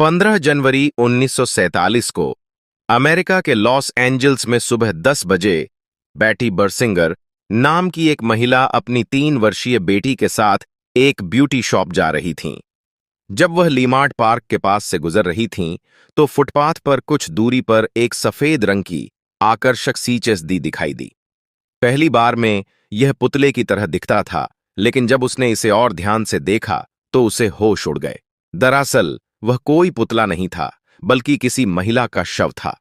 15 जनवरी 1947 को अमेरिका के Los Angeles में सुबह 10 बजे बैटी बर्सिंगर नाम की एक महिला अपनी 3 वर्षीय बेटी के साथ एक ब्यूटी शॉप जा रही थीं। जब वह लीमार्ट पार्क के पास से गुजर रही थीं, तो फुटपाथ पर कुछ दूरी पर एक सफेद रंग की आकर्षक सीएचएसडी दिखाई दी। पहली बार में यह पुतले की तरह दिखता था, लेकिन जब उसने इसे और ध्यान से देखा तो उसे होश उड़ गए। दरअसल वह कोई पुतला नहीं था, बल्कि किसी महिला का शव था।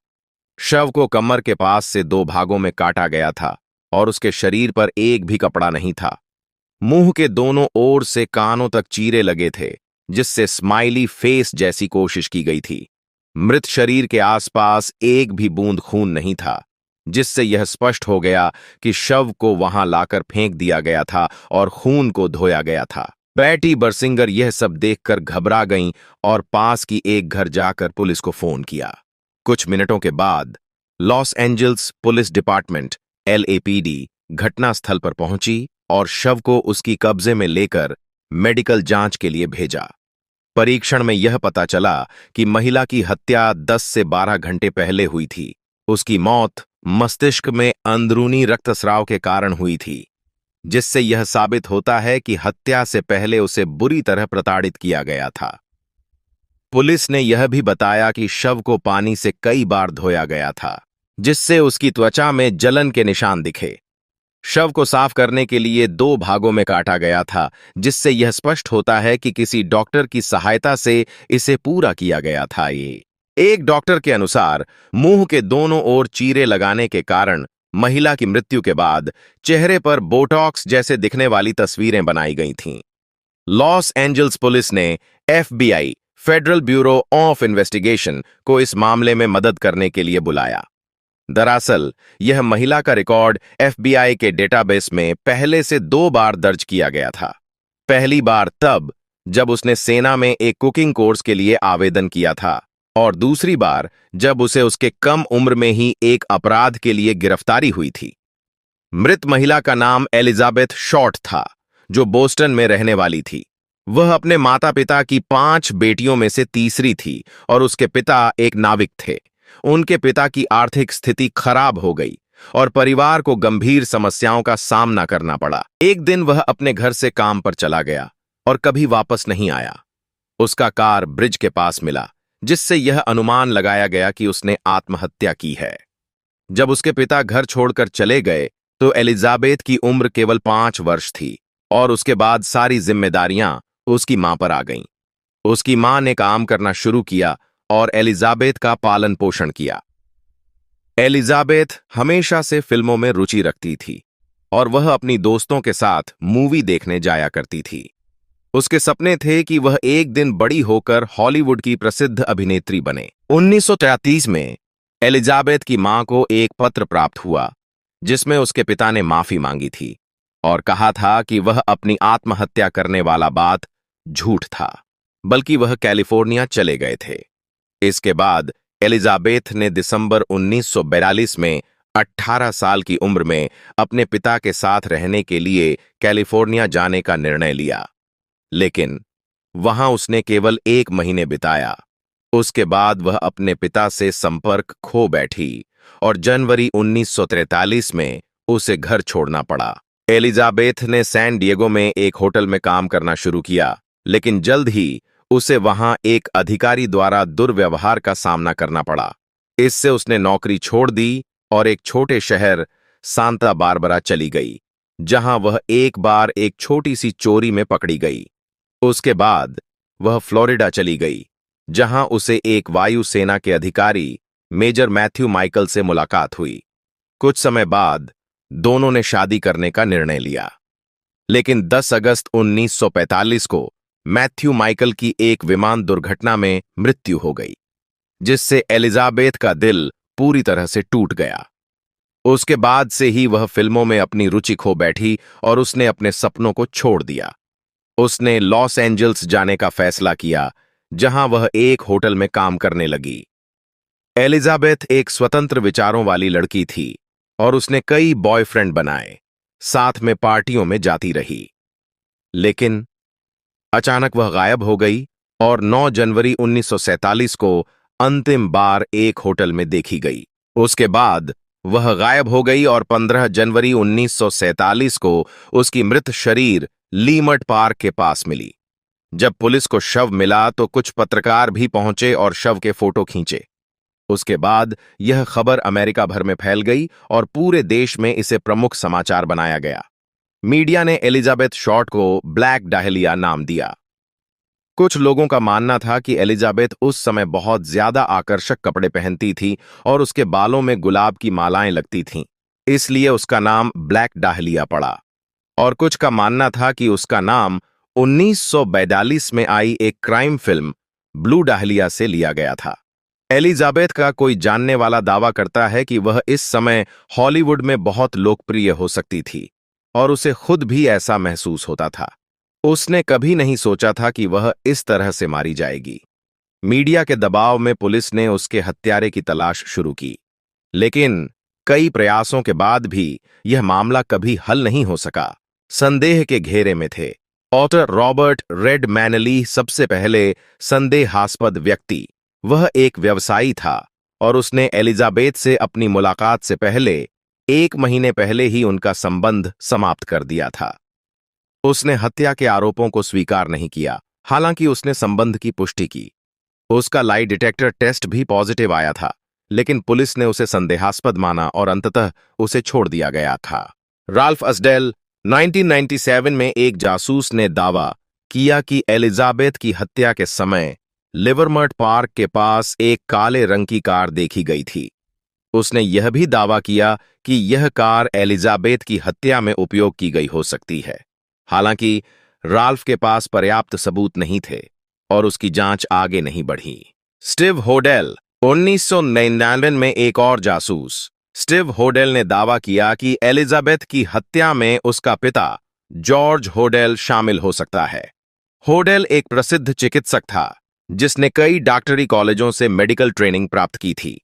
शव को कमर के पास से 2 भागों में काटा गया था और उसके शरीर पर एक भी कपड़ा नहीं था। मुंह के दोनों ओर से कानों तक चीरे लगे थे, जिससे स्माइली फेस जैसी कोशिश की गई थी। मृत शरीर के आसपास एक भी बूंद खून नहीं था, जिससे यह स्पष्ट हो गया कि शव को वहां लाकर फेंक दिया गया था और खून को धोया गया था। बैटी बर्सिंगर यह सब देखकर घबरा गईं और पास की एक घर जाकर पुलिस को फोन किया। कुछ मिनटों के बाद Los Angeles police department LAPD घटनास्थल पर पहुंची और शव को उसकी कब्जे में लेकर मेडिकल जांच के लिए भेजा। परीक्षण में यह पता चला कि महिला की हत्या 10 से 12 घंटे पहले हुई थी। उसकी मौत मस्तिष्क में अंदरूनी रक्तस्राव के कारण हुई थी, जिससे यह साबित होता है कि हत्या से पहले उसे बुरी तरह प्रताड़ित किया गया था। पुलिस ने यह भी बताया कि शव को पानी से कई बार धोया गया था, जिससे उसकी त्वचा में जलन के निशान दिखे। शव को साफ करने के लिए 2 भागों में काटा गया था, जिससे यह स्पष्ट होता है कि किसी डॉक्टर की सहायता से इसे पूरा किया गया था। एक डॉक्टर के अनुसार मुंह के दोनों ओर चीरे लगाने के कारण महिला की मृत्यु के बाद चेहरे पर बोटॉक्स जैसे दिखने वाली तस्वीरें बनाई गई थीं। लॉस एंजल्स पुलिस ने FBI federal bureau of investigation को इस मामले में मदद करने के लिए बुलाया। दरअसल यह महिला का रिकॉर्ड FBI के डेटाबेस में पहले से 2 बार दर्ज किया गया था। पहली बार तब जब उसने सेना में एक कुकिंग कोर्स के लिए आवेदन किया था, और दूसरी बार जब उसे उसके कम उम्र में ही एक अपराध के लिए गिरफ्तारी हुई थी। मृत महिला का नाम एलिजाबेथ शॉर्ट था, जो बोस्टन में रहने वाली थी। वह अपने माता पिता की 5 बेटियों में से तीसरी थी और उसके पिता एक नाविक थे। उनके पिता की आर्थिक स्थिति खराब हो गई और परिवार को गंभीर समस्याओं का सामना करना पड़ा। एक दिन वह अपने घर से काम पर चला गया और कभी वापस नहीं आया। उसका कार ब्रिज के पास मिला, जिससे यह अनुमान लगाया गया कि उसने आत्महत्या की है। जब उसके पिता घर छोड़कर चले गए तो एलिजाबेथ की उम्र केवल 5 वर्ष थी और उसके बाद सारी जिम्मेदारियां उसकी मां पर आ गईं। उसकी मां ने काम करना शुरू किया और एलिजाबेथ का पालन पोषण किया। एलिजाबेथ हमेशा से फिल्मों में रुचि रखती थी और वह अपनी दोस्तों के साथ मूवी देखने जाया करती थी। उसके सपने थे कि वह एक दिन बड़ी होकर हॉलीवुड की प्रसिद्ध अभिनेत्री बने। 1933 में एलिजाबेथ की मां को एक पत्र प्राप्त हुआ, जिसमें उसके पिता ने माफी मांगी थी और कहा था कि वह अपनी आत्महत्या करने वाला बात झूठ था, बल्कि वह कैलिफोर्निया चले गए थे। इसके बाद एलिजाबेथ ने दिसंबर 1942 में 18 साल की उम्र में अपने पिता के साथ रहने के लिए कैलिफोर्निया जाने का निर्णय लिया, लेकिन वहां उसने केवल 1 महीने बिताया। उसके बाद वह अपने पिता से संपर्क खो बैठी और जनवरी 1943 में उसे घर छोड़ना पड़ा। एलिजाबेथ ने सैन डिएगो में एक होटल में काम करना शुरू किया, लेकिन जल्द ही उसे वहां एक अधिकारी द्वारा दुर्व्यवहार का सामना करना पड़ा। इससे उसने नौकरी छोड़ दी और एक छोटे शहर सांता बारबरा चली गई, जहां वह एक बार एक छोटी सी चोरी में पकड़ी गई। उसके बाद वह फ्लोरिडा चली गई, जहां उसे एक वायुसेना के अधिकारी मेजर मैथ्यू माइकल से मुलाकात हुई। कुछ समय बाद दोनों ने शादी करने का निर्णय लिया, लेकिन 10 अगस्त 1945 को मैथ्यू माइकल की एक विमान दुर्घटना में मृत्यु हो गई, जिससे एलिजाबेथ का दिल पूरी तरह से टूट गया। उसके बाद से ही वह फिल्मों में अपनी रुचि खो बैठी और उसने अपने सपनों को छोड़ दिया। उसने लॉस एंजल्स जाने का फैसला किया, जहां वह एक होटल में काम करने लगी। एलिजाबेथ एक स्वतंत्र विचारों वाली लड़की थी और उसने कई बॉयफ्रेंड बनाए, साथ में पार्टियों में जाती रही। लेकिन अचानक वह गायब हो गई और 9 जनवरी 1947 को अंतिम बार एक होटल में देखी गई। उसके बाद वह गायब हो गई और 15 जनवरी 1947 को उसकी मृत शरीर लीमट पार्क के पास मिली। जब पुलिस को शव मिला तो कुछ पत्रकार भी पहुंचे और शव के फोटो खींचे। उसके बाद यह खबर अमेरिका भर में फैल गई और पूरे देश में इसे प्रमुख समाचार बनाया गया। मीडिया ने एलिजाबेथ शॉर्ट को ब्लैक डाहलिया नाम दिया। कुछ लोगों का मानना था कि एलिजाबेथ उस समय बहुत ज्यादा आकर्षक कपड़े पहनती थी और उसके बालों में गुलाब की मालाएं लगती थीं, इसलिए उसका नाम ब्लैक डाहलिया पड़ा। और कुछ का मानना था कि उसका नाम 1942 में आई एक क्राइम फिल्म ब्लू डाहलिया से लिया गया था। एलिजाबेथ का कोई जानने वाला दावा करता है कि वह इस समय हॉलीवुड में बहुत लोकप्रिय हो सकती थी और उसे खुद भी ऐसा महसूस होता था। उसने कभी नहीं सोचा था कि वह इस तरह से मारी जाएगी। मीडिया के दबाव में पुलिस ने उसके हत्यारे की तलाश शुरू की, लेकिन कई प्रयासों के बाद भी यह मामला कभी हल नहीं हो सका। संदेह के घेरे में थे। ऑटर रॉबर्ट रेड मैनली सबसे पहले संदेहास्पद व्यक्ति। वह एक व्यवसायी था और उसने एलिजाबेथ से अपनी मुलाकात से पहले 1 महीने पहले ही उनका संबंध समाप्त कर दिया था। उसने हत्या के आरोपों को स्वीकार नहीं किया, हालांकि उसने संबंध की पुष्टि की। उसका लाई डिटेक्टर टेस्ट भी पॉजिटिव आया था, लेकिन पुलिस ने उसे संदेहास्पद माना और अंततः उसे छोड़ दिया गया था। राल्फ अस्डेल 1997 में एक जासूस ने दावा किया कि एलिजाबेथ की हत्या के समय लिवरमर्ट पार्क के पास एक काले रंग की कार देखी गई थी। उसने यह भी दावा किया कि यह कार एलिजाबेथ की हत्या में उपयोग की गई हो सकती है। हालांकि राल्फ के पास पर्याप्त सबूत नहीं थे और उसकी जांच आगे नहीं बढ़ी। स्टीव होडेल 1999 में एक और जासूस। स्टीव होडेल ने दावा किया कि एलिजाबेथ की हत्या में उसका पिता जॉर्ज होडेल शामिल हो सकता है। होडेल एक प्रसिद्ध चिकित्सक था जिसने कई डॉक्टरी कॉलेजों से मेडिकल ट्रेनिंग प्राप्त की थी।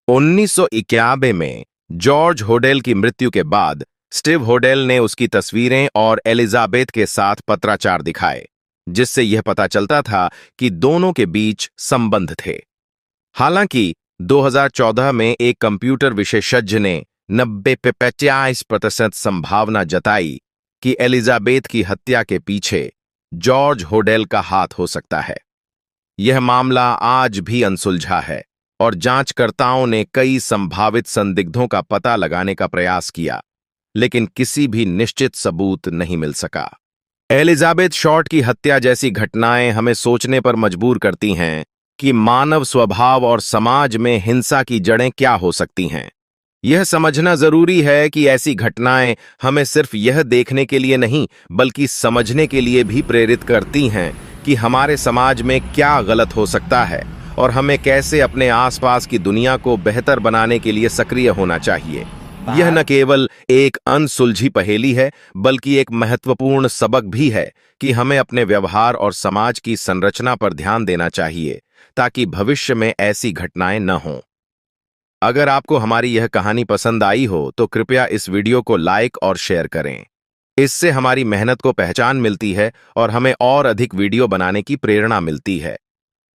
1991 में जॉर्ज होडेल की मृत्यु के बाद स्टीव होडेल ने उसकी तस्वीरें और एलिजाबेथ के साथ पत्राचार दिखाए, जिससे यह पता चलता था कि दोनों के बीच संबंध थे। हालांकि 2014 में एक कंप्यूटर विशेषज्ञ ने 90-50% संभावना जताई कि एलिजाबेथ की हत्या के पीछे जॉर्ज होडेल का हाथ हो सकता है। यह मामला आज भी अनसुलझा है और जांचकर्ताओं ने कई संभावित संदिग्धों का पता लगाने का प्रयास किया, लेकिन किसी भी निश्चित सबूत नहीं मिल सका। एलिजाबेथ शॉर्ट की हत्या जैसी घटनाएं हमें सोचने पर मजबूर करती हैं कि मानव स्वभाव और समाज में हिंसा की जड़ें क्या हो सकती हैं। यह समझना जरूरी है कि ऐसी घटनाएं हमें सिर्फ यह देखने के लिए नहीं, बल्कि समझने के लिए भी प्रेरित करती हैं कि हमारे समाज में क्या गलत हो सकता है और हमें कैसे अपने आसपास की दुनिया को बेहतर बनाने के लिए सक्रिय होना चाहिए। यह न केवल एक अनसुलझी पहेली है, बल्कि एक महत्वपूर्ण सबक भी है कि हमें अपने व्यवहार और समाज की संरचना पर ध्यान देना चाहिए ताकि भविष्य में ऐसी घटनाएं न हों। अगर आपको हमारी यह कहानी पसंद आई हो तो कृपया इस वीडियो को लाइक और शेयर करें। इससे हमारी मेहनत को पहचान मिलती है और हमें और अधिक वीडियो बनाने की प्रेरणा मिलती है।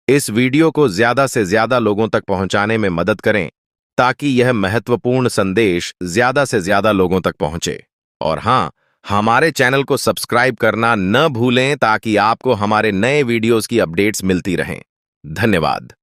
इस वीडियो को ज्यादा से ज्यादा लोगों तक पहुंचाने में मदद करें ताकि यह महत्वपूर्ण संदेश ज्यादा से ज्यादा लोगों तक पहुंचे। और हां, हमारे चैनल को सब्सक्राइब करना न भूलें ताकि आपको हमारे नए वीडियोस की अपडेट्स मिलती रहें। धन्यवाद।